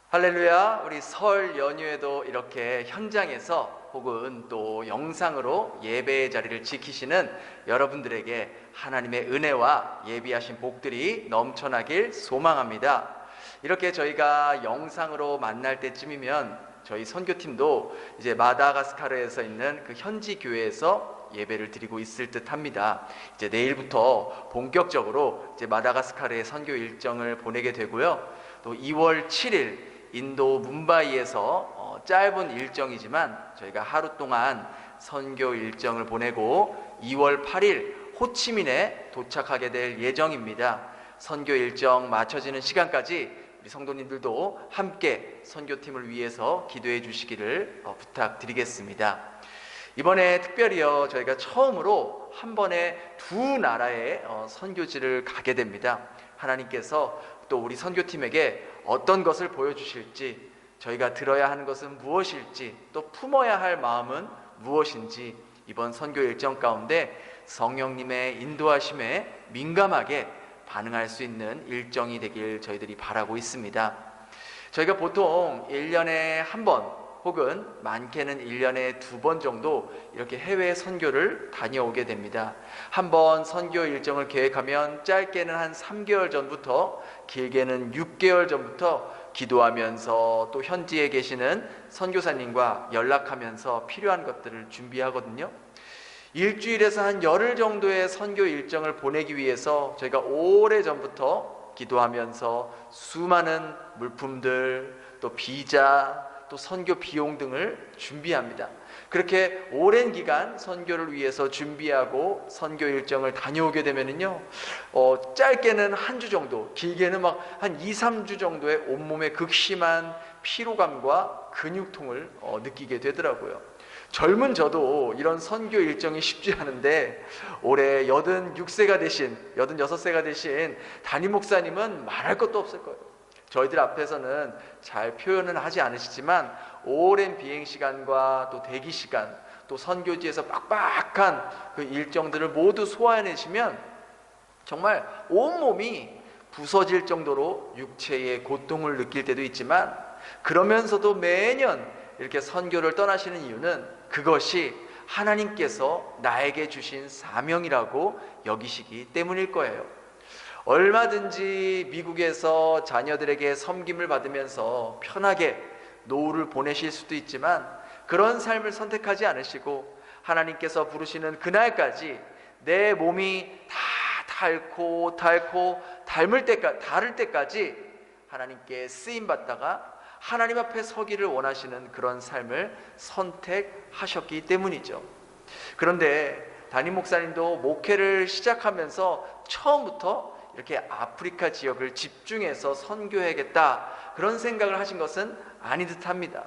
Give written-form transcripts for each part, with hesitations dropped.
할렐루야. 우리 설 연휴에도 이렇게 현장에서 혹은 또 영상으로 예배의 자리를 지키시는 여러분들에게 하나님의 은혜와 예비하신 복들이 넘쳐나길 소망합니다. 이렇게 저희가 영상으로 만날 때쯤이면 저희 선교팀도 이제 마다가스카르에서 있는 그 현지 교회에서 예배를 드리고 있을 듯 합니다. 이제 내일부터 본격적으로 이제 마다가스카르의 선교 일정을 보내게 되고요. 또 2월 7일 인도 뭄바이에서 짧은 일정이지만 저희가 하루 동안 선교 일정을 보내고 2월 8일 호치민에 도착하게 될 예정입니다. 선교 일정 마쳐지는 시간까지 우리 성도님들도 함께 선교팀을 위해서 기도해 주시기를 부탁드리겠습니다. 이번에 특별히요, 저희가 처음으로 한 번에 두 나라의 선교지를 가게 됩니다. 하나님께서 또 우리 선교팀에게 어떤 것을 보여주실지, 저희가 들어야 하는 것은 무엇일지, 또 품어야 할 마음은 무엇인지 이번 선교 일정 가운데 성령님의 인도하심에 민감하게 반응할 수 있는 일정이 되길 저희들이 바라고 있습니다. 저희가 보통 1년에 한 번 혹은 많게는 1년에 2번 정도 이렇게 해외 선교를 다녀오게 됩니다. 한번 선교 일정을 계획하면 짧게는 한 3개월 전부터, 길게는 6개월 전부터 기도하면서 또 현지에 계시는 선교사님과 연락하면서 필요한 것들을 준비하거든요. 일주일에서 한 열흘 정도의 선교 일정을 보내기 위해서 저희가 오래전부터 기도하면서 수많은 물품들, 또 비자, 또 선교 비용 등을 준비합니다. 그렇게 오랜 기간 선교를 위해서 준비하고 선교 일정을 다녀오게 되면은요, 짧게는 한 주 정도, 길게는 막 한 2, 3주 정도의 온몸의 극심한 피로감과 근육통을 느끼게 되더라고요. 젊은 저도 이런 선교 일정이 쉽지 않은데 올해 86세가 되신, 86세가 되신 담임 목사님은 말할 것도 없을 거예요. 저희들 앞에서는 잘 표현은 하지 않으시지만 오랜 비행시간과 또 대기시간, 또 선교지에서 빡빡한 그 일정들을 모두 소화해내시면 정말 온몸이 부서질 정도로 육체의 고통을 느낄 때도 있지만, 그러면서도 매년 이렇게 선교를 떠나시는 이유는 그것이 하나님께서 나에게 주신 사명이라고 여기시기 때문일 거예요. 얼마든지 미국에서 자녀들에게 섬김을 받으면서 편하게 노후를 보내실 수도 있지만, 그런 삶을 선택하지 않으시고 하나님께서 부르시는 그날까지 내 몸이 다 닳고 닳을 때까지 하나님께 쓰임받다가 하나님 앞에 서기를 원하시는 그런 삶을 선택하셨기 때문이죠. 그런데 담임 목사님도 목회를 시작하면서 처음부터 이렇게 아프리카 지역을 집중해서 선교해야겠다, 그런 생각을 하신 것은 아니 듯합니다.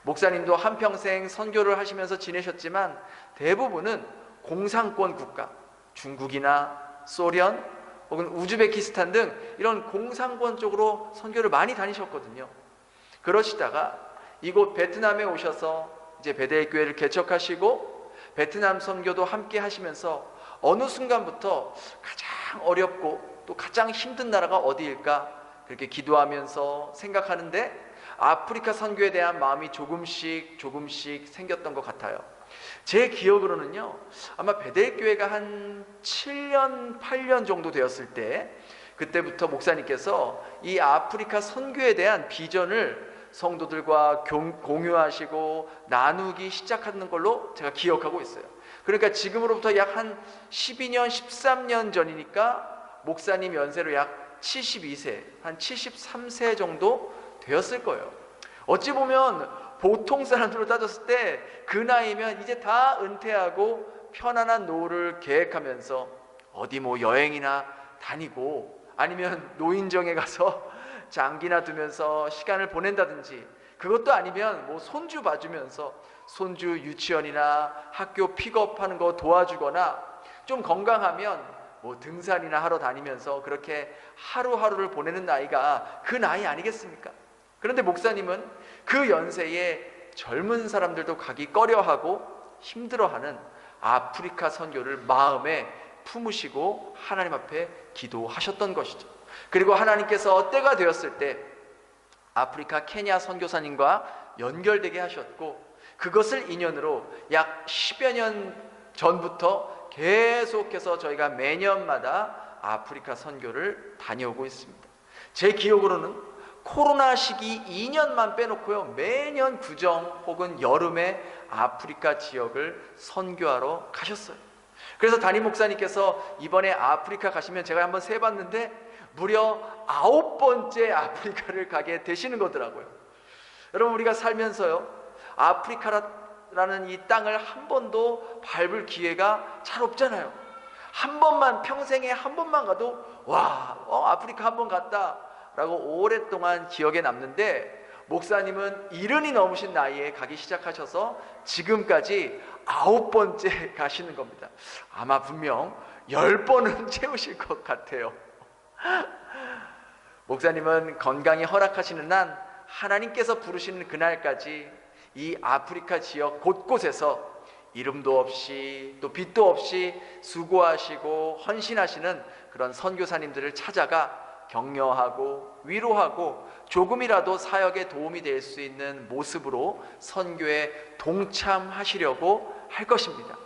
목사님도 한평생 선교를 하시면서 지내셨지만 대부분은 공산권 국가, 중국이나 소련 혹은 우즈베키스탄 등 이런 공산권 쪽으로 선교를 많이 다니셨거든요. 그러시다가 이곳 베트남에 오셔서 이제 베델 교회를 개척하시고 베트남 선교도 함께 하시면서 어느 순간부터 가장 어렵고 또 가장 힘든 나라가 어디일까 그렇게 기도하면서 생각하는데 아프리카 선교에 대한 마음이 조금씩 생겼던 것 같아요. 제 기억으로는요, 아마 베델 교회가 한 7년 8년 정도 되었을 때, 그때부터 목사님께서 이 아프리카 선교에 대한 비전을 성도들과 공유하시고 나누기 시작하는 걸로 제가 기억하고 있어요. 그러니까 지금으로부터 약 한 12년 13년 전이니까 목사님 연세로 약 72세, 한 73세 정도 되었을 거예요. 어찌 보면 보통 사람들로 따졌을 때 그 나이면 이제 다 은퇴하고 편안한 노후를 계획하면서 어디 뭐 여행이나 다니고 아니면 노인정에 가서 장기나 두면서 시간을 보낸다든지, 그것도 아니면 뭐 손주 봐주면서 손주 유치원이나 학교 픽업하는 거 도와주거나, 좀 건강하면 뭐 등산이나 하러 다니면서 그렇게 하루하루를 보내는 나이가 그 나이 아니겠습니까? 그런데 목사님은 그 연세에 젊은 사람들도 가기 꺼려하고 힘들어하는 아프리카 선교를 마음에 품으시고 하나님 앞에 기도하셨던 것이죠. 그리고 하나님께서 때가 되었을 때 아프리카 케냐 선교사님과 연결되게 하셨고, 그것을 인연으로 약 10여 년 전부터 계속해서 저희가 매년마다 아프리카 선교를 다녀오고 있습니다. 제 기억으로는 코로나 시기 2년만 빼놓고요, 매년 구정 혹은 여름에 아프리카 지역을 선교하러 가셨어요. 그래서 담임 목사님께서 이번에 아프리카 가시면, 제가 한번 세봤는데 무려 9번째 아프리카를 가게 되시는 거더라고요. 여러분, 우리가 살면서요, 아프리카라는 이 땅을 한 번도 밟을 기회가 잘 없잖아요. 한 번만, 평생에 한 번만 가도 아프리카 한 번 갔다 라고 오랫동안 기억에 남는데, 목사님은 70이 넘으신 나이에 가기 시작하셔서 지금까지 9번째 가시는 겁니다. 아마 분명 10번은 채우실 것 같아요. 목사님은 건강이 허락하시는 한, 하나님께서 부르시는 그날까지 이 아프리카 지역 곳곳에서 이름도 없이 또 빛도 없이 수고하시고 헌신하시는 그런 선교사님들을 찾아가 격려하고 위로하고 조금이라도 사역에 도움이 될 수 있는 모습으로 선교에 동참하시려고 할 것입니다.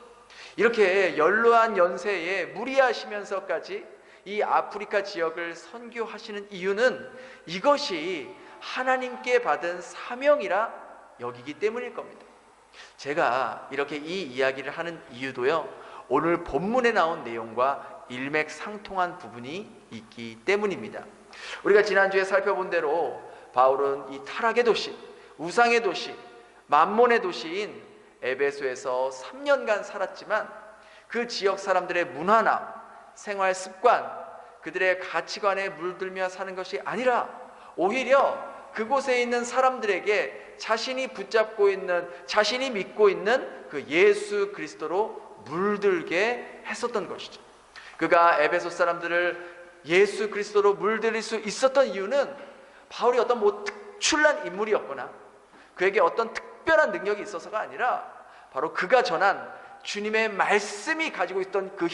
이렇게 연로한 연세에 무리하시면서까지 이 아프리카 지역을 선교하시는 이유는 이것이 하나님께 받은 사명이라 여기기 때문일 겁니다. 제가 이렇게 이 이야기를 하는 이유도요, 오늘 본문에 나온 내용과 일맥상통한 부분이 있기 때문입니다. 우리가 지난주에 살펴본 대로 바울은 이 타락의 도시, 우상의 도시, 만몬의 도시인 에베소에서 3년간 살았지만, 그 지역 사람들의 문화나 생활 습관, 그들의 가치관에 물들며 사는 것이 아니라 오히려 그곳에 있는 사람들에게 자신이 붙잡고 있는, 자신이 믿고 있는 그 예수 그리스도로 물들게 했었던 것이죠. 그가 에베소 사람들을 예수 그리스도로 물들일 수 있었던 이유는 바울이 어떤 특출난 인물이었거나 그에게 어떤 특별한 능력이 있어서가 아니라, 바로 그가 전한 주님의 말씀이 가지고 있던 그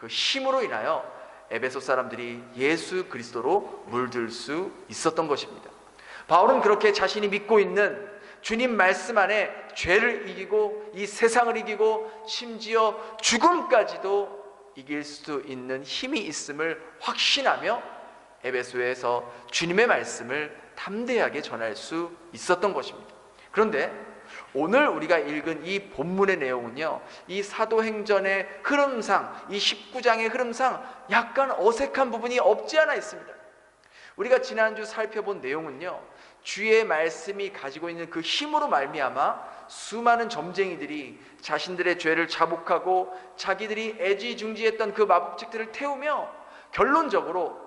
힘으로 인하여 에베소 사람들이 예수 그리스도로 물들 수 있었던 것입니다. 바울은 그렇게 자신이 믿고 있는 주님 말씀 안에 죄를 이기고 이 세상을 이기고 심지어 죽음까지도 이길 수 있는 힘이 있음을 확신하며 에베소에서 주님의 말씀을 담대하게 전할 수 있었던 것입니다. 그런데 오늘 우리가 읽은 이 본문의 내용은요, 이 사도행전의 흐름상, 이 19장의 흐름상 약간 어색한 부분이 없지 않아 있습니다. 우리가 지난주 살펴본 내용은요, 주의 말씀이 가지고 있는 그 힘으로 말미암아 수많은 점쟁이들이 자신들의 죄를 자복하고 자기들이 애지중지했던 그 마법책들을 태우며 결론적으로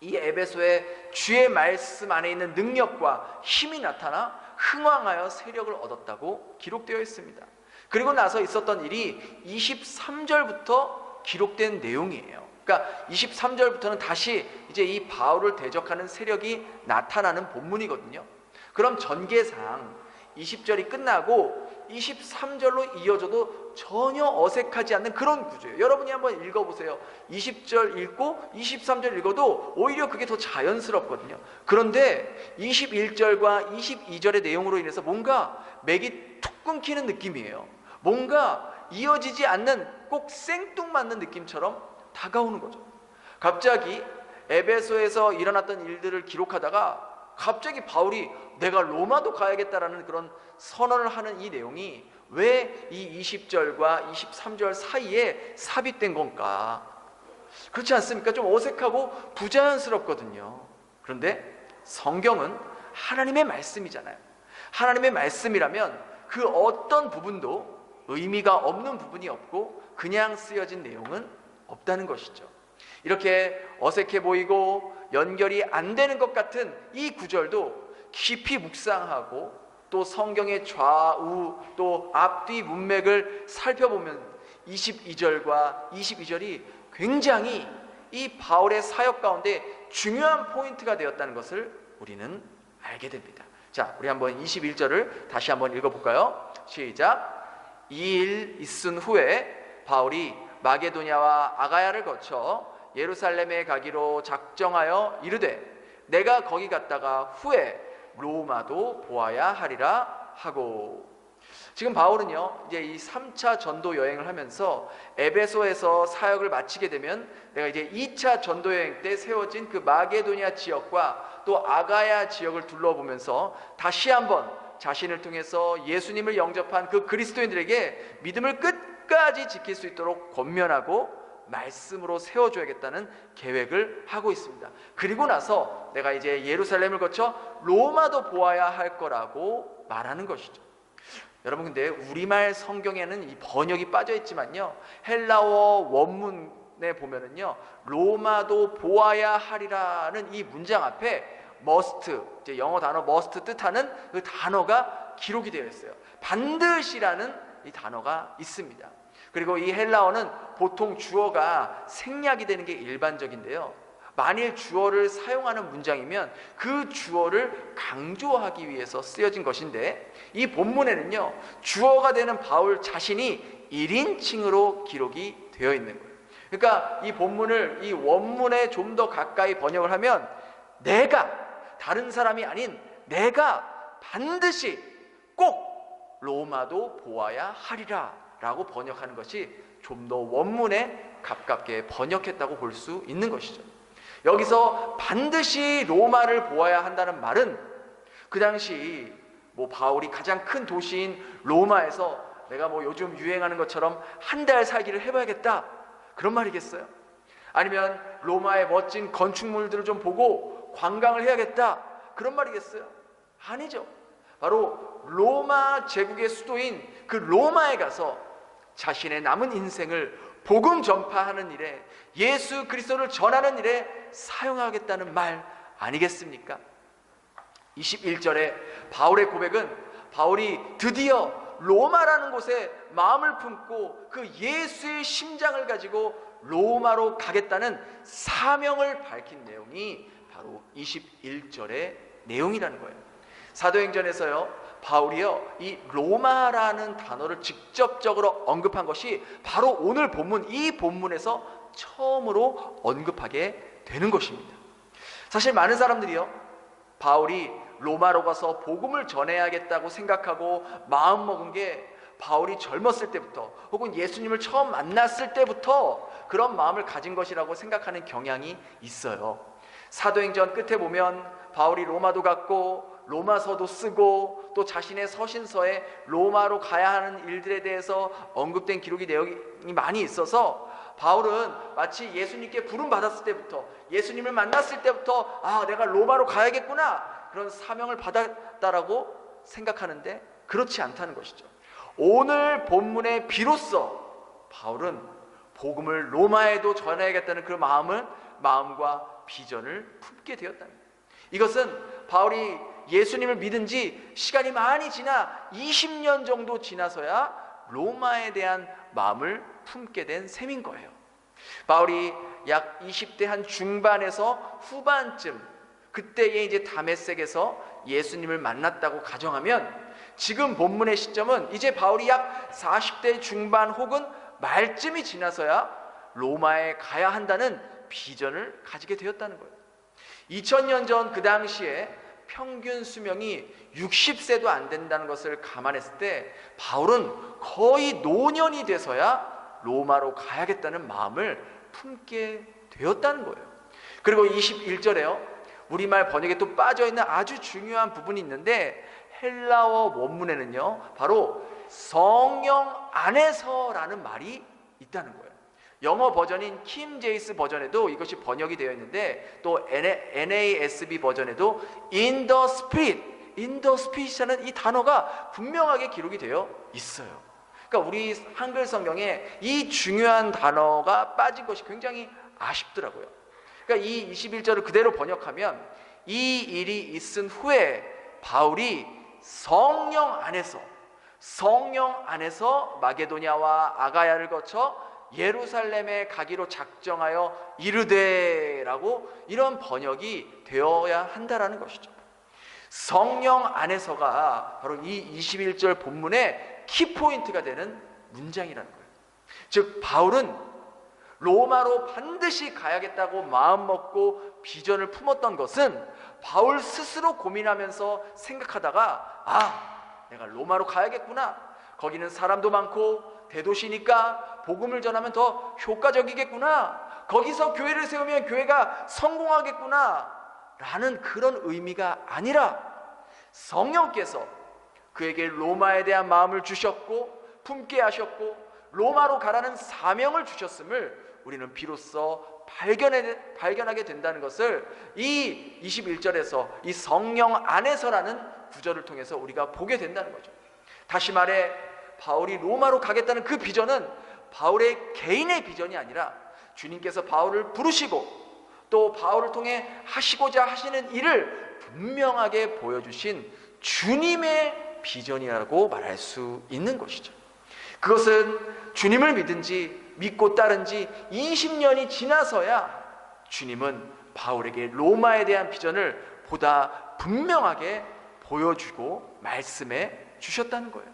이 에베소의 주의 말씀 안에 있는 능력과 힘이 나타나 흥왕하여 세력을 얻었다고 기록되어 있습니다. 그리고 나서 있었던 일이 23절부터 기록된 내용이에요. 그러니까 23절부터는 다시 이제 이 바울을 대적하는 세력이 나타나는 본문이거든요. 그럼 전개상 20절이 끝나고 23절로 이어져도 전혀 어색하지 않는 그런 구조예요. 여러분이 한번 읽어보세요. 20절 읽고 23절 읽어도 오히려 그게 더 자연스럽거든요. 그런데 21절과 22절의 내용으로 인해서 뭔가 맥이 툭 끊기는 느낌이에요. 뭔가 이어지지 않는, 꼭 생뚱맞는 느낌처럼 다가오는 거죠. 갑자기 에베소에서 일어났던 일들을 기록하다가 갑자기 바울이 내가 로마도 가야겠다라는 그런 선언을 하는 이 내용이 왜 이 20절과 23절 사이에 삽입된 건가? 그렇지 않습니까? 좀 어색하고 부자연스럽거든요. 그런데 성경은 하나님의 말씀이잖아요. 하나님의 말씀이라면 그 어떤 부분도 의미가 없는 부분이 없고 그냥 쓰여진 내용은 없다는 것이죠. 이렇게 어색해 보이고 연결이 안 되는 것 같은 이 구절도 깊이 묵상하고 또 성경의 좌우 또 앞뒤 문맥을 살펴보면 22절과 22절이 굉장히 이 바울의 사역 가운데 중요한 포인트가 되었다는 것을 우리는 알게 됩니다. 자, 우리 한번 21절을 다시 한번 읽어볼까요? 시작. 이 일 있은 후에 바울이 마게도냐와 아가야를 거쳐 예루살렘에 가기로 작정하여 이르되 내가 거기 갔다가 후에 로마도 보아야 하리라 하고. 지금 바울은요, 이제 이 3차 전도 여행을 하면서 에베소에서 사역을 마치게 되면 내가 이제 2차 전도 여행 때 세워진 그 마게도니아 지역과 또 아가야 지역을 둘러보면서 다시 한번 자신을 통해서 예수님을 영접한 그 그리스도인들에게 믿음을 끝까지 지킬 수 있도록 권면하고 말씀으로 세워줘야겠다는 계획을 하고 있습니다. 그리고 나서 내가 이제 예루살렘을 거쳐 로마도 보아야 할 거라고 말하는 것이죠. 여러분, 근데 우리말 성경에는 이 번역이 빠져 있지만요, 헬라어 원문에 보면은요, 로마도 보아야 하리라는 이 문장 앞에 must, 이제 영어 단어 must 뜻하는 그 단어가 기록이 되어 있어요. 반드시라는 이 단어가 있습니다. 그리고 이 헬라어는 보통 주어가 생략이 되는 게 일반적인데요, 만일 주어를 사용하는 문장이면 그 주어를 강조하기 위해서 쓰여진 것인데, 이 본문에는요, 주어가 되는 바울 자신이 1인칭으로 기록이 되어 있는 거예요. 그러니까 이 본문을 이 원문에 좀 더 가까이 번역을 하면, 내가, 다른 사람이 아닌 내가 반드시 꼭 로마도 보아야 하리라 라고 번역하는 것이 좀 더 원문에 가깝게 번역했다고 볼 수 있는 것이죠. 여기서 반드시 로마를 보아야 한다는 말은 그 당시 바울이 가장 큰 도시인 로마에서 내가 요즘 유행하는 것처럼 한 달 살기를 해봐야겠다, 그런 말이겠어요? 아니면 로마의 멋진 건축물들을 좀 보고 관광을 해야겠다, 그런 말이겠어요? 아니죠. 바로 로마 제국의 수도인 그 로마에 가서 자신의 남은 인생을 복음 전파하는 일에, 예수 그리스도를 전하는 일에 사용하겠다는 말 아니겠습니까? 21절에 바울의 고백은 바울이 드디어 로마라는 곳에 마음을 품고 그 예수의 심장을 가지고 로마로 가겠다는 사명을 밝힌 내용이 바로 21절의 내용이라는 거예요. 사도행전에서요, 바울이요, 이 로마라는 단어를 직접적으로 언급한 것이 바로 오늘 본문, 이 본문에서 처음으로 언급하게 되는 것입니다. 사실 많은 사람들이요, 바울이 로마로 가서 복음을 전해야겠다고 생각하고 마음먹은 게 바울이 젊었을 때부터 혹은 예수님을 처음 만났을 때부터 그런 마음을 가진 것이라고 생각하는 경향이 있어요. 사도행전 끝에 보면 바울이 로마도 갔고 로마서도 쓰고 또 자신의 서신서에 로마로 가야 하는 일들에 대해서 언급된 기록이 내용이 많이 있어서 바울은 마치 예수님께 부름 받았을 때부터, 예수님을 만났을 때부터 내가 로마로 가야겠구나, 그런 사명을 받았다라고 생각하는데 그렇지 않다는 것이죠. 오늘 본문에 비로소 바울은 복음을 로마에도 전해야겠다는 그 마음과 비전을 품게 되었답니다. 이것은 바울이 예수님을 믿은 지 시간이 많이 지나 20년 정도 지나서야 로마에 대한 마음을 품게 된 셈인 거예요. 바울이 약 20대 한 중반에서 후반쯤, 그때에 이제 다메섹에서 예수님을 만났다고 가정하면 지금 본문의 시점은 이제 바울이 약 40대 중반 혹은 말쯤이 지나서야 로마에 가야 한다는 비전을 가지게 되었다는 거예요. 2000년 전 그 당시에 평균 수명이 60세도 안 된다는 것을 감안했을 때 바울은 거의 노년이 돼서야 로마로 가야겠다는 마음을 품게 되었다는 거예요. 그리고 21절에요, 우리말 번역에 또 빠져있는 아주 중요한 부분이 있는데, 헬라어 원문에는요 바로 성령 안에서라는 말이 있다는 거예요. 영어 버전인 킹 제임스 버전에도 이것이 번역이 되어 있는데, 또 NASB 버전에도 in the spirit이라는 이 단어가 분명하게 기록이 되어 있어요. 그러니까 우리 한글 성경에 이 중요한 단어가 빠진 것이 굉장히 아쉽더라고요. 그러니까 이 21절을 그대로 번역하면, 이 일이 있은 후에 바울이 성령 안에서 마게도냐와 아가야를 거쳐 예루살렘에 가기로 작정하여 이르되라고, 이런 번역이 되어야 한다라는 것이죠. 성령 안에서가 바로 이 21절 본문의 키포인트가 되는 문장이라는 거예요. 즉 바울은 로마로 반드시 가야겠다고 마음먹고 비전을 품었던 것은 바울 스스로 고민하면서 생각하다가 내가 로마로 가야겠구나. 거기는 사람도 많고 대도시니까 복음을 전하면 더 효과적이겠구나. 거기서 교회를 세우면 교회가 성공하겠구나 라는 그런 의미가 아니라 성령께서 그에게 로마에 대한 마음을 주셨고 품게 하셨고 로마로 가라는 사명을 주셨음을 우리는 비로소 발견하게 된다는 것을 이 21절에서 이 성령 안에서라는 구절을 통해서 우리가 보게 된다는 거죠. 다시 말해 바울이 로마로 가겠다는 그 비전은 바울의 개인의 비전이 아니라 주님께서 바울을 부르시고 또 바울을 통해 하시고자 하시는 일을 분명하게 보여주신 주님의 비전이라고 말할 수 있는 것이죠. 그것은 주님을 믿고 따른 지 20년이 지나서야 주님은 바울에게 로마에 대한 비전을 보다 분명하게 보여주고 말씀해 주셨다는 거예요.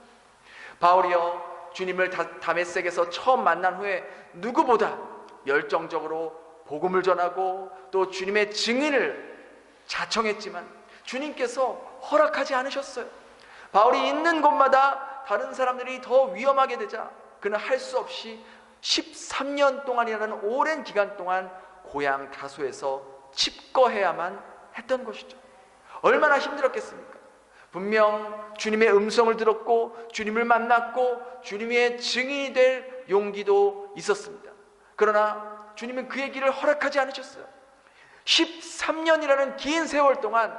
바울이요, 주님을 다메섹에서 처음 만난 후에 누구보다 열정적으로 복음을 전하고 또 주님의 증인을 자청했지만 주님께서 허락하지 않으셨어요. 바울이 있는 곳마다 다른 사람들이 더 위험하게 되자 그는 할 수 없이 13년 동안이라는 오랜 기간 동안 고향 다소에서 칩거해야만 했던 것이죠. 얼마나 힘들었겠습니까? 분명 주님의 음성을 들었고 주님을 만났고 주님의 증인이 될 용기도 있었습니다. 그러나 주님은 그의 길을 허락하지 않으셨어요. 13년이라는 긴 세월 동안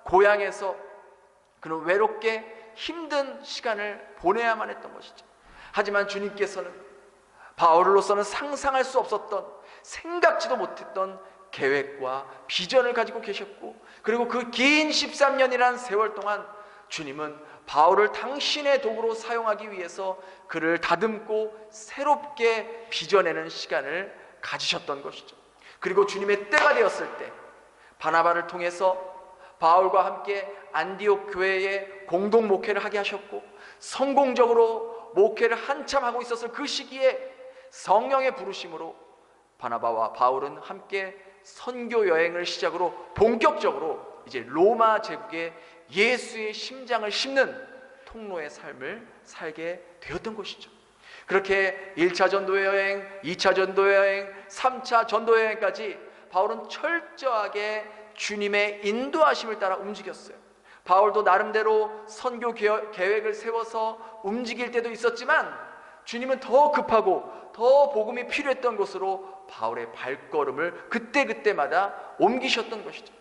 고향에서 그는 외롭게 힘든 시간을 보내야만 했던 것이죠. 하지만 주님께서는 바울로서는 상상할 수 없었던, 생각지도 못했던 계획과 비전을 가지고 계셨고, 그리고 그 긴 13년이라는 세월 동안 주님은 바울을 당신의 도구로 사용하기 위해서 그를 다듬고 새롭게 빚어내는 시간을 가지셨던 것이죠. 그리고 주님의 때가 되었을 때 바나바를 통해서 바울과 함께 안디옥 교회에 공동 목회를 하게 하셨고, 성공적으로 목회를 한참 하고 있었을 그 시기에 성령의 부르심으로 바나바와 바울은 함께 선교 여행을 시작으로 본격적으로 이제 로마 제국에 예수의 심장을 심는 통로의 삶을 살게 되었던 것이죠. 그렇게 1차 전도 여행, 2차 전도 여행, 3차 전도 여행까지 바울은 철저하게 주님의 인도하심을 따라 움직였어요. 바울도 나름대로 선교 계획을 세워서 움직일 때도 있었지만 주님은 더 급하고 더 복음이 필요했던 곳으로 바울의 발걸음을 그때그때마다 옮기셨던 것이죠.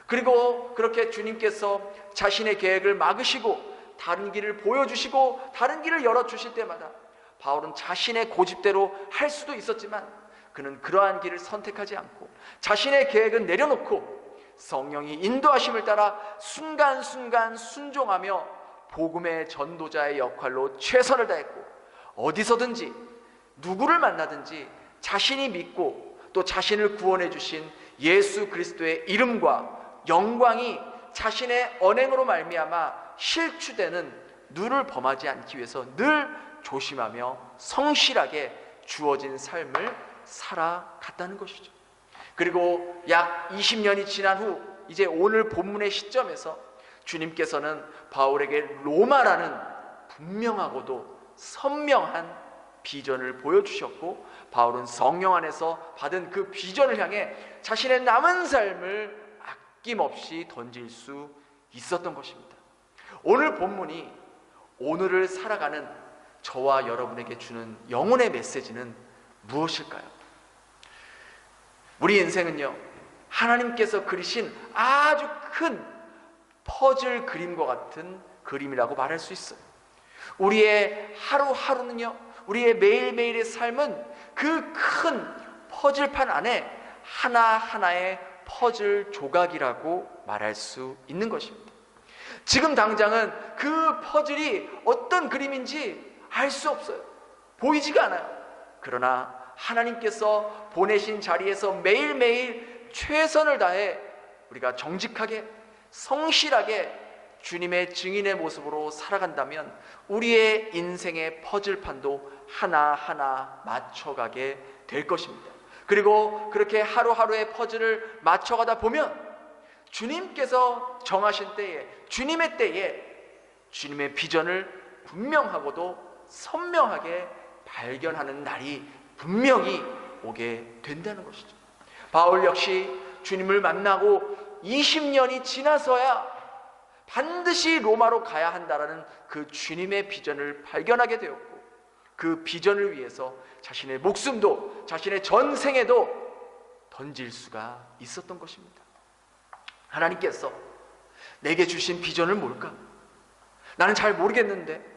그리고 그렇게 주님께서 자신의 계획을 막으시고 다른 길을 보여주시고 다른 길을 열어주실 때마다 바울은 자신의 고집대로 할 수도 있었지만 그는 그러한 길을 선택하지 않고 자신의 계획은 내려놓고 성령이 인도하심을 따라 순간순간 순종하며 복음의 전도자의 역할로 최선을 다했고, 어디서든지 누구를 만나든지 자신이 믿고 또 자신을 구원해 주신 예수 그리스도의 이름과 영광이 자신의 언행으로 말미암아 실추되는 누를 범하지 않기 위해서 늘 조심하며 성실하게 주어진 삶을 살아갔다는 것이죠. 그리고 약 20년이 지난 후 이제 오늘 본문의 시점에서 주님께서는 바울에게 로마라는 분명하고도 선명한 비전을 보여주셨고, 바울은 성령 안에서 받은 그 비전을 향해 자신의 남은 삶을 아낌없이 던질 수 있었던 것입니다. 오늘 본문이 오늘을 살아가는 저와 여러분에게 주는 영혼의 메시지는 무엇일까요? 우리 인생은요, 하나님께서 그리신 아주 큰 퍼즐 그림과 같은 그림이라고 말할 수 있어요. 우리의 하루하루는요, 우리의 매일매일의 삶은 그 큰 퍼즐판 안에 하나하나의 퍼즐 조각이라고 말할 수 있는 것입니다. 지금 당장은 그 퍼즐이 어떤 그림인지 알 수 없어요. 보이지가 않아요. 그러나 하나님께서 보내신 자리에서 매일매일 최선을 다해 우리가 정직하게 성실하게 주님의 증인의 모습으로 살아간다면 우리의 인생의 퍼즐판도 하나하나 맞춰가게 될 것입니다. 그리고 그렇게 하루하루의 퍼즐을 맞춰가다 보면 주님께서 정하신 때에, 주님의 때에 주님의 비전을 분명하고도 선명하게 발견하는 날이 분명히 오게 된다는 것이죠. 바울 역시 주님을 만나고 20년이 지나서야 반드시 로마로 가야 한다라는 그 주님의 비전을 발견하게 되었고, 그 비전을 위해서 자신의 목숨도, 자신의 전생에도 던질 수가 있었던 것입니다. 하나님께서 내게 주신 비전은 뭘까? 나는 잘 모르겠는데,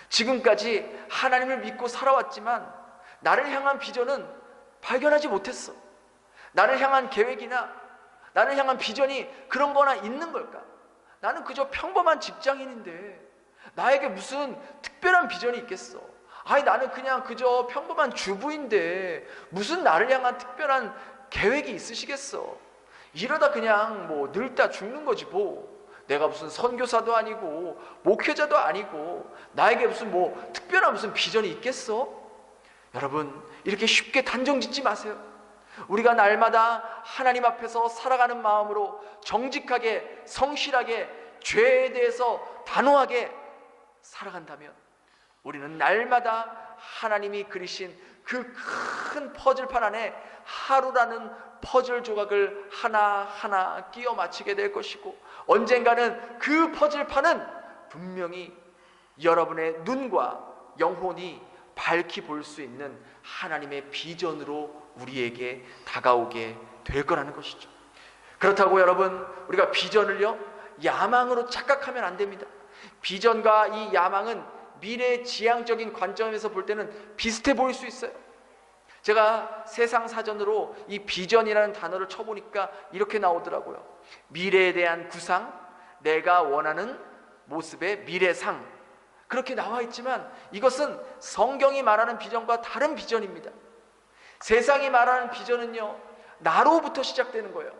지금까지 하나님을 믿고 살아왔지만 나를 향한 비전은 발견하지 못했어. 나를 향한 계획이나 나를 향한 비전이 그런 거나 있는 걸까? 나는 그저 평범한 직장인인데 나에게 무슨 특별한 비전이 있겠어? 아니, 나는 그냥 그저 평범한 주부인데 무슨 나를 향한 특별한 계획이 있으시겠어? 이러다 그냥 뭐 늙다 죽는 거지 뭐. 내가 무슨 선교사도 아니고 목회자도 아니고 나에게 무슨 뭐 특별한 무슨 비전이 있겠어? 여러분, 이렇게 쉽게 단정 짓지 마세요. 우리가 날마다 하나님 앞에서 살아가는 마음으로 정직하게, 성실하게, 죄에 대해서 단호하게 살아간다면 우리는 날마다 하나님이 그리신 그 큰 퍼즐판 안에 하루라는 퍼즐 조각을 하나하나 끼워 맞추게 될 것이고, 언젠가는 그 퍼즐판은 분명히 여러분의 눈과 영혼이 밝히 볼 수 있는 하나님의 비전으로 우리에게 다가오게 될 거라는 것이죠. 그렇다고 여러분, 우리가 비전을요 야망으로 착각하면 안 됩니다. 비전과 이 야망은 미래 지향적인 관점에서 볼 때는 비슷해 보일 수 있어요. 제가 세상 사전으로 이 비전이라는 단어를 쳐보니까 이렇게 나오더라고요. 미래에 대한 구상, 내가 원하는 모습의 미래상, 그렇게 나와 있지만 이것은 성경이 말하는 비전과 다른 비전입니다. 세상이 말하는 비전은요, 나로부터 시작되는 거예요.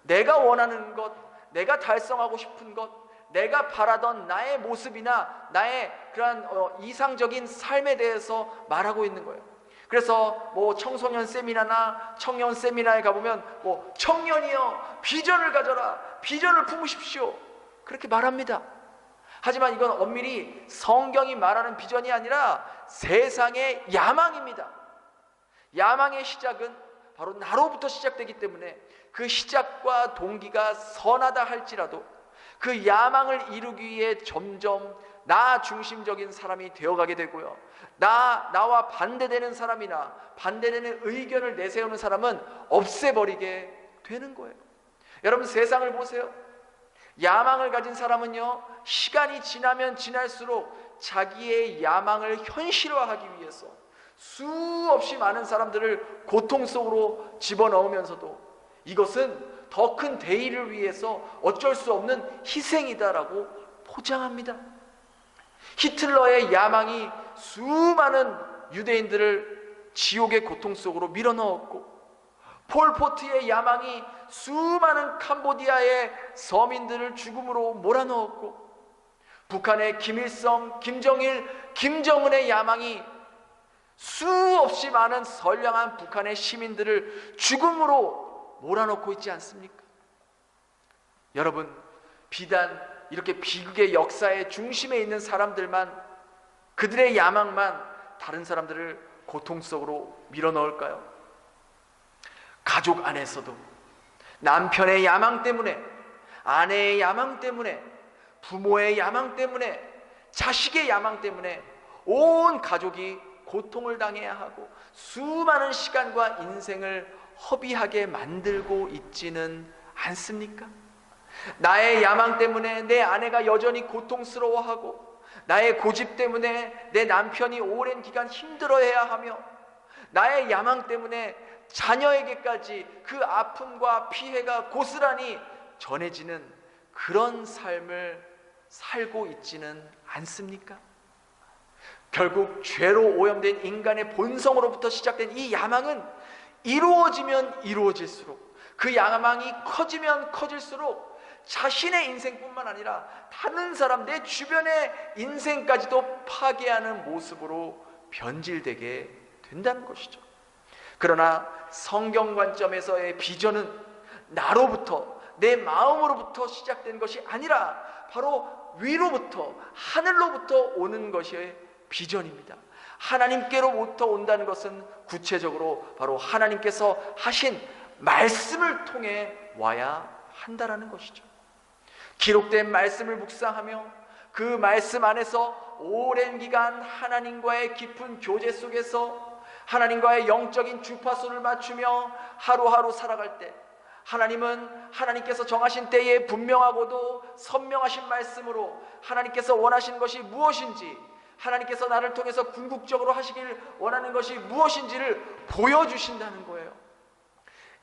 내가 원하는 것, 내가 달성하고 싶은 것, 내가 바라던 나의 모습이나 나의 그러한 이상적인 삶에 대해서 말하고 있는 거예요. 그래서 뭐 청소년 세미나나 청년 세미나에 가보면 뭐 청년이여 비전을 가져라, 비전을 품으십시오, 그렇게 말합니다. 하지만 이건 엄밀히 성경이 말하는 비전이 아니라 세상의 야망입니다. 야망의 시작은 바로 나로부터 시작되기 때문에 그 시작과 동기가 선하다 할지라도 그 야망을 이루기 위해 점점 나 중심적인 사람이 되어가게 되고요, 나와 반대되는 사람이나 반대되는 의견을 내세우는 사람은 없애버리게 되는 거예요. 여러분, 세상을 보세요. 야망을 가진 사람은요, 시간이 지나면 지날수록 자기의 야망을 현실화하기 위해서 수없이 많은 사람들을 고통 속으로 집어넣으면서도 이것은 더 큰 대의를 위해서 어쩔 수 없는 희생이다라고 포장합니다. 히틀러의 야망이 수많은 유대인들을 지옥의 고통 속으로 밀어넣었고, 폴포트의 야망이 수많은 캄보디아의 서민들을 죽음으로 몰아넣었고, 북한의 김일성, 김정일, 김정은의 야망이 수없이 많은 선량한 북한의 시민들을 죽음으로 몰아넣고 있지 않습니까? 여러분, 비단 이렇게 비극의 역사의 중심에 있는 사람들만, 그들의 야망만 다른 사람들을 고통 속으로 밀어넣을까요? 가족 안에서도 남편의 야망 때문에, 아내의 야망 때문에, 부모의 야망 때문에, 자식의 야망 때문에 온 가족이 고통을 당해야 하고 수많은 시간과 인생을 허비하게 만들고 있지는 않습니까? 나의 야망 때문에 내 아내가 여전히 고통스러워하고, 나의 고집 때문에 내 남편이 오랜 기간 힘들어해야 하며, 나의 야망 때문에 자녀에게까지 그 아픔과 피해가 고스란히 전해지는 그런 삶을 살고 있지는 않습니까? 결국 죄로 오염된 인간의 본성으로부터 시작된 이 야망은 이루어지면 이루어질수록, 그 야망이 커지면 커질수록 자신의 인생뿐만 아니라 다른 사람, 내 주변의 인생까지도 파괴하는 모습으로 변질되게 된다는 것이죠. 그러나 성경 관점에서의 비전은 나로부터, 내 마음으로부터 시작된 것이 아니라 바로 위로부터, 하늘로부터 오는 것이 비전입니다. 하나님께로부터 온다는 것은 구체적으로 바로 하나님께서 하신 말씀을 통해 와야 한다라는 것이죠. 기록된 말씀을 묵상하며 그 말씀 안에서 오랜 기간 하나님과의 깊은 교제 속에서 하나님과의 영적인 주파수를 맞추며 하루하루 살아갈 때, 하나님은 하나님께서 정하신 때에 분명하고도 선명하신 말씀으로 하나님께서 원하시는 것이 무엇인지, 하나님께서 나를 통해서 궁극적으로 하시길 원하는 것이 무엇인지를 보여주신다는 거예요.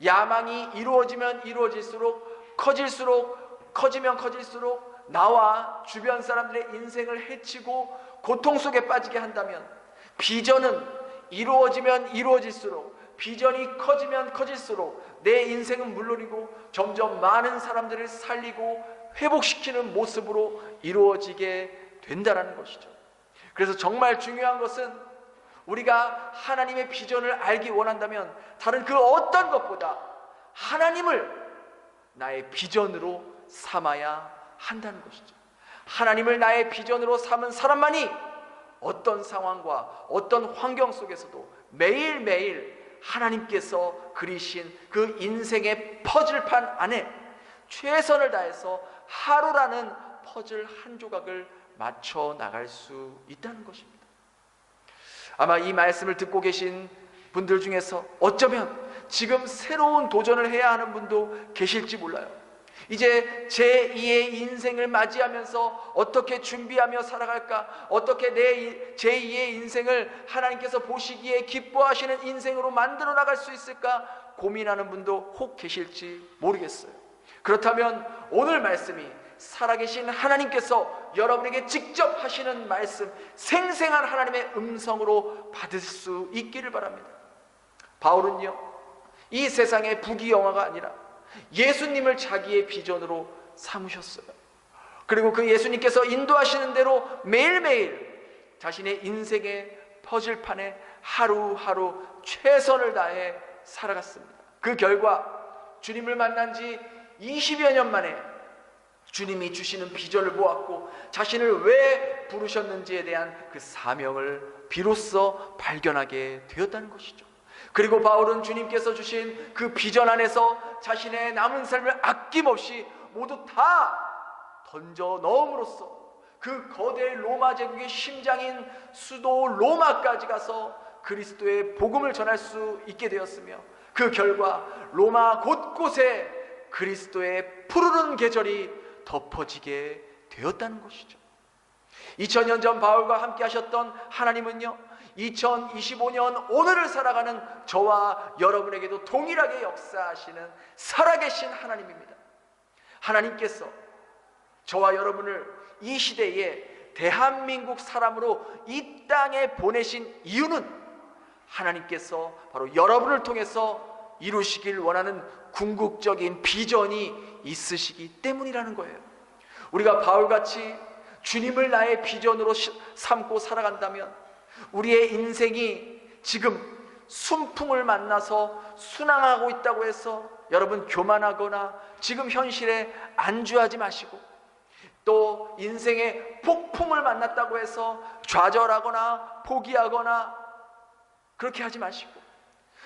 야망이 이루어지면 이루어질수록, 커지면 커질수록 나와 주변 사람들의 인생을 해치고 고통 속에 빠지게 한다면, 비전은 이루어지면 이루어질수록, 비전이 커지면 커질수록 내 인생은 물론이고 점점 많은 사람들을 살리고 회복시키는 모습으로 이루어지게 된다는 것이죠. 그래서 정말 중요한 것은 우리가 하나님의 비전을 알기 원한다면 다른 그 어떤 것보다 하나님을 나의 비전으로 삼아야 한다는 것이죠. 하나님을 나의 비전으로 삼은 사람만이 어떤 상황과 어떤 환경 속에서도 매일매일 하나님께서 그리신 그 인생의 퍼즐판 안에 최선을 다해서 하루라는 퍼즐 한 조각을 맞춰 나갈 수 있다는 것입니다. 아마 이 말씀을 듣고 계신 분들 중에서 어쩌면 지금 새로운 도전을 해야 하는 분도 계실지 몰라요. 이제 제2의 인생을 맞이하면서 어떻게 준비하며 살아갈까, 어떻게 내 제2의 인생을 하나님께서 보시기에 기뻐하시는 인생으로 만들어 나갈 수 있을까 고민하는 분도 혹 계실지 모르겠어요. 그렇다면 오늘 말씀이 살아계신 하나님께서 여러분에게 직접 하시는 말씀, 생생한 하나님의 음성으로 받을 수 있기를 바랍니다. 바울은요, 이 세상의 부귀영화가 아니라 예수님을 자기의 비전으로 삼으셨어요. 그리고 그 예수님께서 인도하시는 대로 매일매일 자신의 인생의 퍼즐판에 하루하루 최선을 다해 살아갔습니다. 그 결과 주님을 만난 지 20여 년 만에 주님이 주시는 비전을 보았고 자신을 왜 부르셨는지에 대한 그 사명을 비로소 발견하게 되었다는 것이죠. 그리고 바울은 주님께서 주신 그 비전 안에서 자신의 남은 삶을 아낌없이 모두 다 던져 넣음으로써 그 거대 로마 제국의 심장인 수도 로마까지 가서 그리스도의 복음을 전할 수 있게 되었으며, 그 결과 로마 곳곳에 그리스도의 푸르른 계절이 덮어지게 되었다는 것이죠. 2000년 전 바울과 함께 하셨던 하나님은요, 2025년 오늘을 살아가는 저와 여러분에게도 동일하게 역사하시는 살아계신 하나님입니다. 하나님께서 저와 여러분을 이 시대에 대한민국 사람으로 이 땅에 보내신 이유는 하나님께서 바로 여러분을 통해서 이루시길 원하는 궁극적인 비전이 있으시기 때문이라는 거예요. 우리가 바울같이 주님을 나의 비전으로 삼고 살아간다면 우리의 인생이 지금 순풍을 만나서 순항하고 있다고 해서 여러분 교만하거나 지금 현실에 안주하지 마시고, 또 인생의 폭풍을 만났다고 해서 좌절하거나 포기하거나 그렇게 하지 마시고,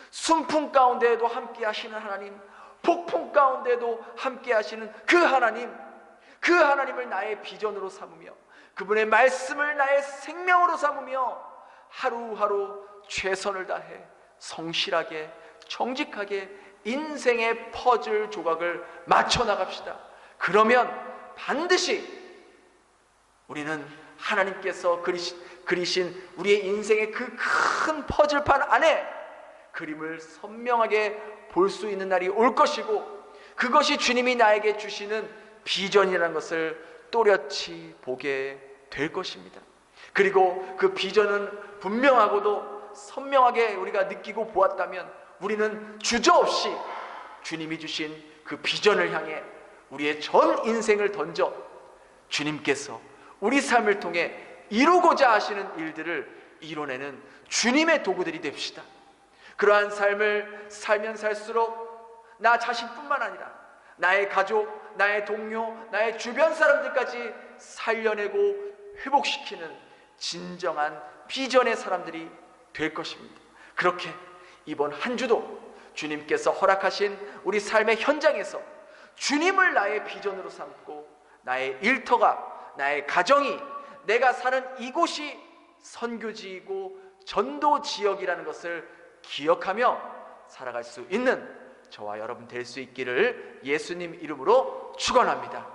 순풍 가운데에도 함께 하시는 하나님, 폭풍 가운데에도 함께 하시는 그 하나님을 나의 비전으로 삼으며 그분의 말씀을 나의 생명으로 삼으며 하루하루 최선을 다해 성실하게 정직하게 인생의 퍼즐 조각을 맞춰 나갑시다. 그러면 반드시 우리는 하나님께서 그리신 우리의 인생의 그 큰 퍼즐판 안에 그림을 선명하게 볼 수 있는 날이 올 것이고, 그것이 주님이 나에게 주시는 비전이라는 것을 또렷이 보게 될 것입니다. 그리고 그 비전은 분명하고도 선명하게 우리가 느끼고 보았다면 우리는 주저없이 주님이 주신 그 비전을 향해 우리의 전 인생을 던져 주님께서 우리 삶을 통해 이루고자 하시는 일들을 이뤄내는 주님의 도구들이 됩시다. 그러한 삶을 살면 살수록 나 자신뿐만 아니라 나의 가족, 나의 동료, 나의 주변 사람들까지 살려내고 회복시키는 진정한 비전의 사람들이 될 것입니다. 그렇게 이번 한 주도 주님께서 허락하신 우리 삶의 현장에서 주님을 나의 비전으로 삼고 나의 일터가, 나의 가정이, 내가 사는 이곳이 선교지이고 전도 지역이라는 것을 기억하며 살아갈 수 있는 저와 여러분 될 수 있기를 예수님 이름으로 축원합니다.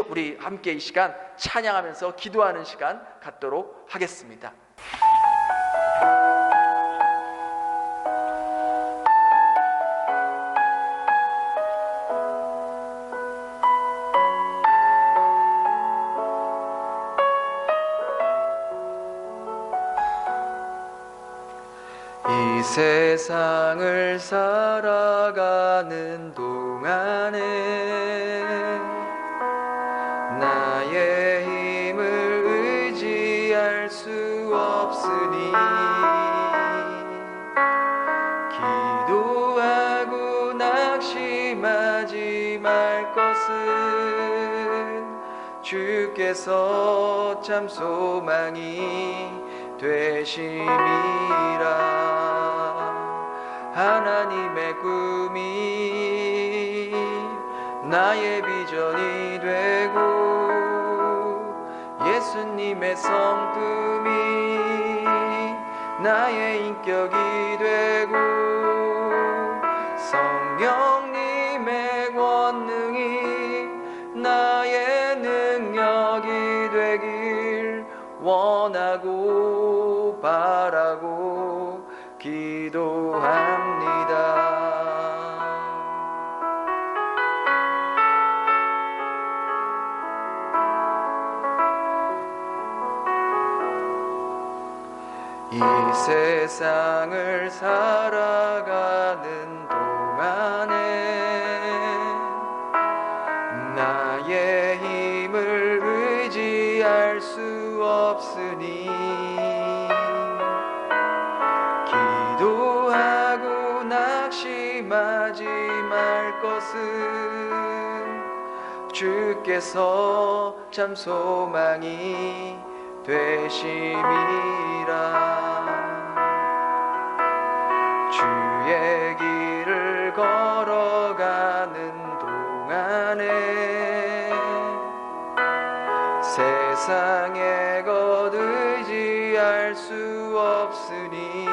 우리 함께 이 시간 찬양하면서 기도하는 시간 갖도록 하겠습니다. 이 세상을 살아가는 동안에 나의 힘을 의지할 수 없으니 기도하고 낙심하지 말 것은 주께서 참 소망이 되심이라. 하나님의 꿈이 나의 비전이 되고 예수님의 성품이 나의 인격이 되고 성령님의 권능이 나의 능력이 되길 원하고 바라고 기도합니다. 이 세상을 살아가는 동안에 나의 힘을 의지할 수 없으니 기도하고 낙심하지 말 것은 주께서 참 소망이 되심이라. 주의 길을 걸어가는 동안에 세상의 것 의지할 수 없으니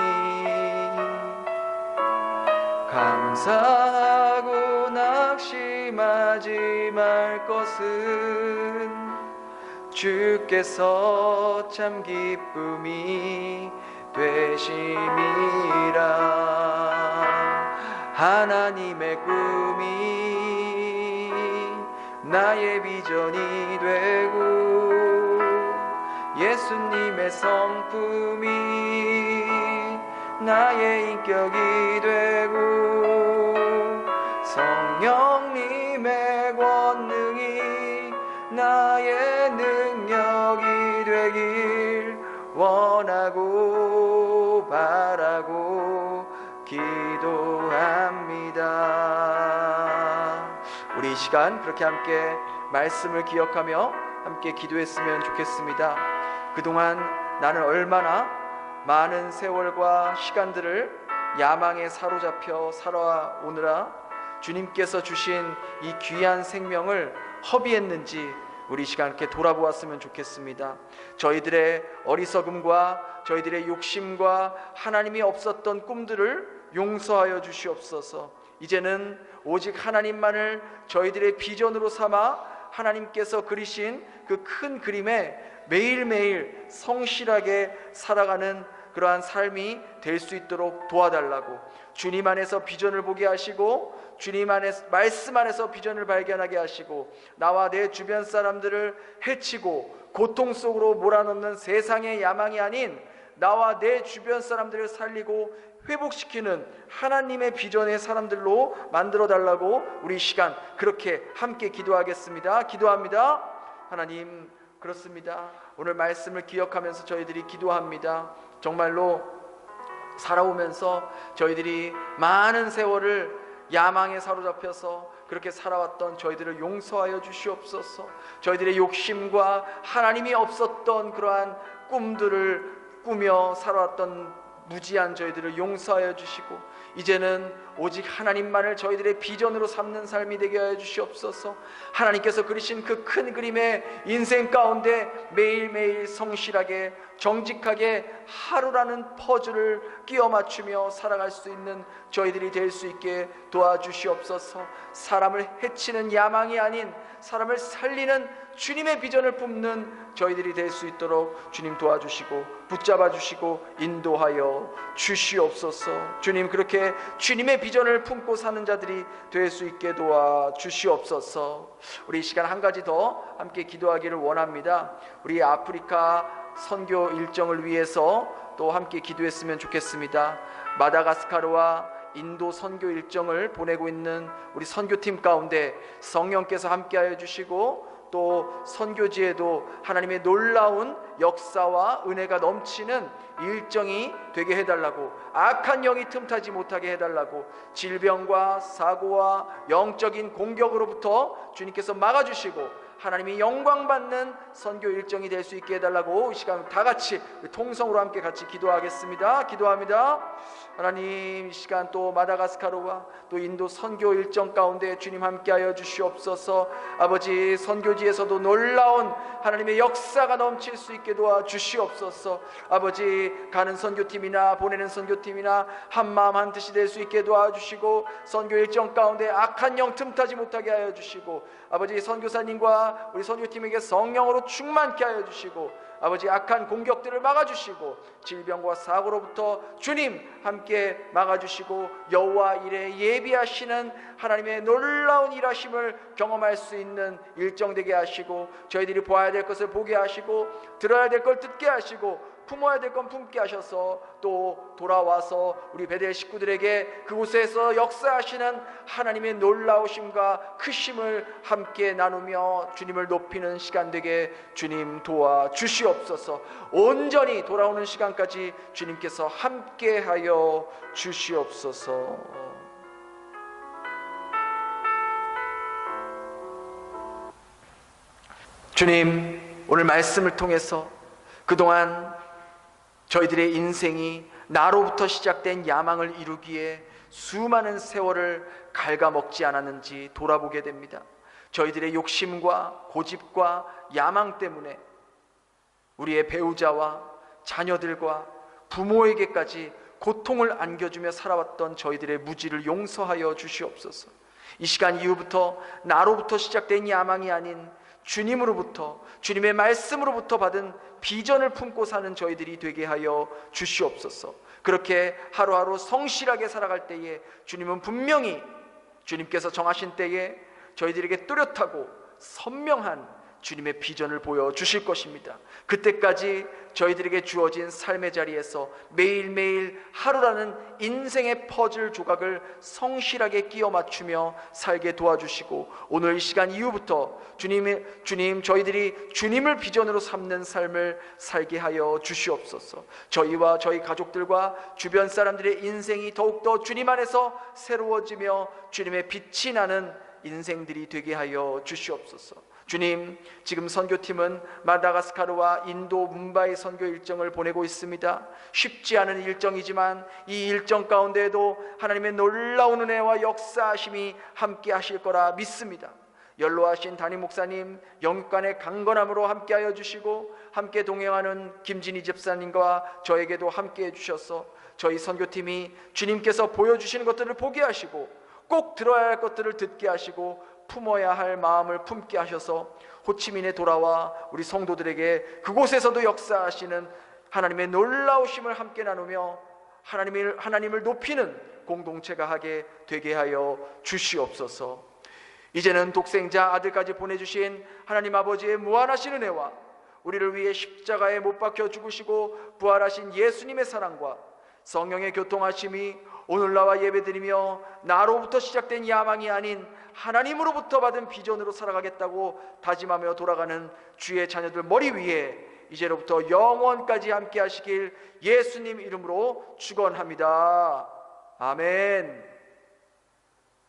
감사하고 낙심하지 말 것은 주께서 참 기쁨이 되심이라. 하나님의 꿈이 나의 비전이 되고 예수님의 성품이 나의 인격이 되고 성령님의 권능이 나의 능력이 되길 원하고 바라고 기도합니다. 우리 이 시간 그렇게 함께 말씀을 기억하며 함께 기도했으면 좋겠습니다. 그동안 나는 얼마나 많은 세월과 시간들을 야망에 사로잡혀 살아오느라 주님께서 주신 이 귀한 생명을 허비했는지 우리 이 시간 이렇게 돌아보았으면 좋겠습니다. 저희들의 어리석음과 저희들의 욕심과 하나님이 없었던 꿈들을 용서하여 주시옵소서. 이제는 오직 하나님만을 저희들의 비전으로 삼아 하나님께서 그리신 그 큰 그림에 매일매일 성실하게 살아가는 그러한 삶이 될 수 있도록 도와달라고, 주님 안에서 비전을 보게 하시고 주님 안에서, 말씀 안에서 비전을 발견하게 하시고 나와 내 주변 사람들을 해치고 고통 속으로 몰아넣는 세상의 야망이 아닌 나와 내 주변 사람들을 살리고 회복시키는 하나님의 비전의 사람들로 만들어 달라고 우리 시간 그렇게 함께 기도하겠습니다. 기도합니다. 하나님, 그렇습니다. 오늘 말씀을 기억하면서 저희들이 기도합니다. 정말로 살아오면서 저희들이 많은 세월을 야망에 사로잡혀서 그렇게 살아왔던 저희들을 용서하여 주시옵소서. 저희들의 욕심과 하나님이 없었던 그러한 꿈들을 꾸며 살아왔던 무지한 저희들을 용서하여 주시고, 이제는 오직 하나님만을 저희들의 비전으로 삼는 삶이 되게 하여 주시옵소서. 하나님께서 그리신 그 큰 그림의 인생 가운데 매일매일 성실하게 정직하게 하루라는 퍼즐을 끼워 맞추며 살아갈 수 있는 저희들이 될 수 있게 도와주시옵소서. 사람을 해치는 야망이 아닌 사람을 살리는 주님의 비전을 뿜는 저희들이 될 수 있도록 주님 도와주시고 붙잡아 주시고 인도하여 주시옵소서. 주님, 그렇게 주님의 비전을 품고 사는 자들이 될 수 있게 도와주시옵소서. 우리 이 시간 한 가지 더 함께 기도하기를 원합니다. 우리 아프리카 선교 일정을 위해서 또 함께 기도했으면 좋겠습니다. 마다가스카르와 인도 선교 일정을 보내고 있는 우리 선교팀 가운데 성령께서 함께하여 주시고, 또 선교지에도 하나님의 놀라운 역사와 은혜가 넘치는 일정이 되게 해달라고, 악한 영이 틈타지 못하게 해달라고, 질병과 사고와 영적인 공격으로부터 주님께서 막아주시고 하나님이 영광받는 선교 일정이 될 수 있게 해달라고 이 시간 다 같이 통성으로 함께 같이 기도하겠습니다. 기도합니다. 하나님, 이 시간 또 마다가스카르와 또 인도 선교 일정 가운데 주님 함께하여 주시옵소서. 아버지, 선교지에서도 놀라운 하나님의 역사가 넘칠 수 있게 도와주시옵소서. 아버지, 가는 선교팀이나 보내는 선교팀이나 한마음 한뜻이 될 수 있게 도와주시고, 선교 일정 가운데 악한 영 틈타지 못하게 하여 주시고, 아버지 선교사님과 우리 선교팀에게 성령으로 충만케 하여 주시고, 아버지 악한 공격들을 막아주시고 질병과 사고로부터 주님 함께 막아주시고 여호와 일에 예비하시는 하나님의 놀라운 일하심을 경험할 수 있는 일정 되게 하시고, 저희들이 보아야 될 것을 보게 하시고 들어야 될 걸 듣게 하시고 품어야 될 건 품게 하셔서 또 돌아와서 우리 베델 식구들에게 그곳에서 역사하시는 하나님의 놀라우심과 크심을 함께 나누며 주님을 높이는 시간 되게 주님 도와주시옵소서. 온전히 돌아오는 시간까지 주님께서 함께하여 주시옵소서. 주님, 오늘 말씀을 통해서 그동안 저희들의 인생이 나로부터 시작된 야망을 이루기에 수많은 세월을 갉아먹지 않았는지 돌아보게 됩니다. 저희들의 욕심과 고집과 야망 때문에 우리의 배우자와 자녀들과 부모에게까지 고통을 안겨주며 살아왔던 저희들의 무지를 용서하여 주시옵소서. 이 시간 이후부터 나로부터 시작된 야망이 아닌 주님으로부터, 주님의 말씀으로부터 받은 비전을 품고 사는 저희들이 되게 하여 주시옵소서. 그렇게 하루하루 성실하게 살아갈 때에 주님은 분명히 주님께서 정하신 때에 저희들에게 뚜렷하고 선명한 주님의 비전을 보여주실 것입니다. 그때까지 저희들에게 주어진 삶의 자리에서 매일매일 하루라는 인생의 퍼즐 조각을 성실하게 끼워 맞추며 살게 도와주시고, 오늘 이 시간 이후부터 주님 저희들이 주님을 비전으로 삼는 삶을 살게 하여 주시옵소서. 저희와 저희 가족들과 주변 사람들의 인생이 더욱더 주님 안에서 새로워지며 주님의 빛이 나는 인생들이 되게 하여 주시옵소서. 주님, 지금 선교팀은 마다가스카르와 인도 뭄바이 선교 일정을 보내고 있습니다. 쉽지 않은 일정이지만 이 일정 가운데에도 하나님의 놀라운 은혜와 역사하심이 함께 하실 거라 믿습니다. 연로하신 담임 목사님 영육간의 강건함으로 함께하여 주시고, 함께 동행하는 김진희 집사님과 저에게도 함께해 주셔서 저희 선교팀이 주님께서 보여주시는 것들을 보게 하시고 꼭 들어야 할 것들을 듣게 하시고 품어야 할 마음을 품게 하셔서 호치민에 돌아와 우리 성도들에게 그곳에서도 역사하시는 하나님의 놀라우심을 함께 나누며 하나님을 높이는 공동체가 하게 되게 하여 주시옵소서. 이제는 독생자 아들까지 보내주신 하나님 아버지의 무한하신 은혜와 우리를 위해 십자가에 못 박혀 죽으시고 부활하신 예수님의 사랑과 성령의 교통하심이 오늘 나와 예배드리며 나로부터 시작된 야망이 아닌 하나님으로부터 받은 비전으로 살아가겠다고 다짐하며 돌아가는 주의 자녀들 머리 위에 이제로부터 영원까지 함께 하시길 예수님 이름으로 축원합니다. 아멘.